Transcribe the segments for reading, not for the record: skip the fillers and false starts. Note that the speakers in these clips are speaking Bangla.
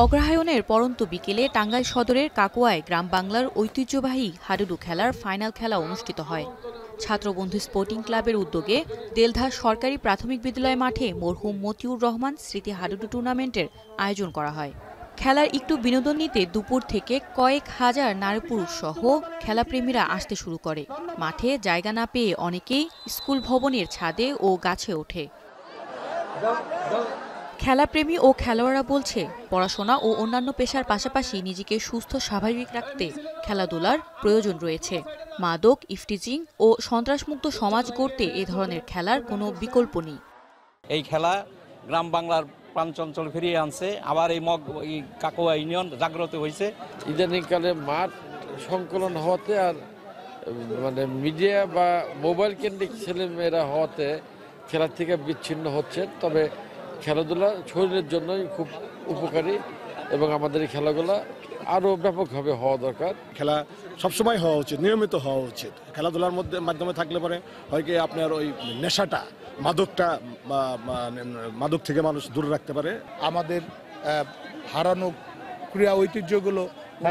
অগ্রহায়ণের পড়ন্ত বিকেলে টাঙ্গাইল সদরের কাকুয়ায় গ্রাম বাংলার ঐতিহ্যবাহী হাডুডু খেলার ফাইনাল খেলা অনুষ্ঠিত হয়। ছাত্রবন্ধু স্পোর্টিং ক্লাবের উদ্যোগে দেলধা সরকারি প্রাথমিক বিদ্যালয় মাঠে মরহুম মতিউর রহমান স্মৃতি হাডুডু টুর্নামেন্টের আয়োজন করা হয়। খেলার একটু বিনোদন নিতে দুপুর থেকে কয়েক হাজার নারী পুরুষ সহ খেলাপ্রেমীরা আসতে শুরু করে। মাঠে জায়গা না পেয়ে অনেকেই স্কুল ভবনের ছাদে ও গাছে ওঠে। খেলাপ্রেমী ও খেলোয়াড়রা বলছে, পড়াশোনা ও অন্যান্য পেশার পাশাপাশি নিজেকে সুস্থ স্বাভাবিক রাখতে খেলাধুলার প্রয়োজন রয়েছে। মাদক, ইফটিজিং ও সন্ত্রাসমুক্ত সমাজ গড়তে এ ধরনের খেলার কোনো বিকল্প নেই। এই খেলা গ্রাম বাংলার প্রাণচঞ্চল ফিরিয়ে আনছে। আবার এই কাকুয়া ইউনিয়ন জাগ্রত হয়েছে। ইদানিংকালে মাঠ সংকলন হওয়াতে আর মিডিয়া বা মোবাইল কেন্দ্রিক ছেলেমেয়েরা হওয়াতে খেলা থেকে বিচ্ছিন্ন হচ্ছে। তবে খেলাধুলা শরীরের জন্যই খুব উপকারী এবং আমাদের এই খেলাগুলো আরও ব্যাপকভাবে হওয়া দরকার। খেলা সবসময় হওয়া উচিত, নিয়মিত হওয়া উচিত। খেলাধুলার মাধ্যমে থাকলে পরে হয় কি আপনার ওই নেশাটা, মাদক থেকে মানুষ দূরে রাখতে পারে। আমাদের হারানো ক্রীড়া ঐতিহ্যগুলো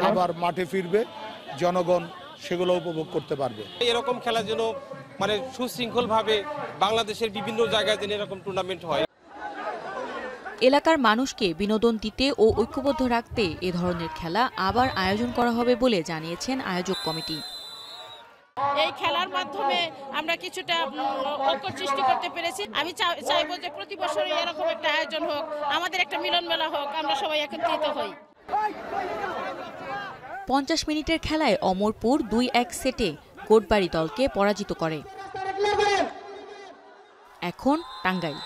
আবার মাঠে ফিরবে, জনগণ সেগুলো উপভোগ করতে পারবে। এরকম খেলা যেন সুশৃঙ্খলভাবে বাংলাদেশের বিভিন্ন জায়গায় যেন এরকম টুর্নামেন্ট হয়। এলাকার মানুষকে বিনোদন দিতে ও ঐক্যবদ্ধ রাখতে এ ধরনের খেলা আবার আয়োজন করা হবে বলে জানিয়েছেন আয়োজক কমিটি। এই খেলার মাধ্যমে আমরা কিছুটা ঐক্য সৃষ্টি করতে পেরেছি। আমি চাইবো যে প্রতি বছরই এরকম একটা আয়োজন হোক, আমাদের একটা মিলন মেলা হোক, আমরা সবাই একত্রিত হই। 50 মিনিটের খেলায় অমরপুর 2-1 সেটে কোটবাড়ি দলকে পরাজিত করে। এখন টাঙ্গাইল।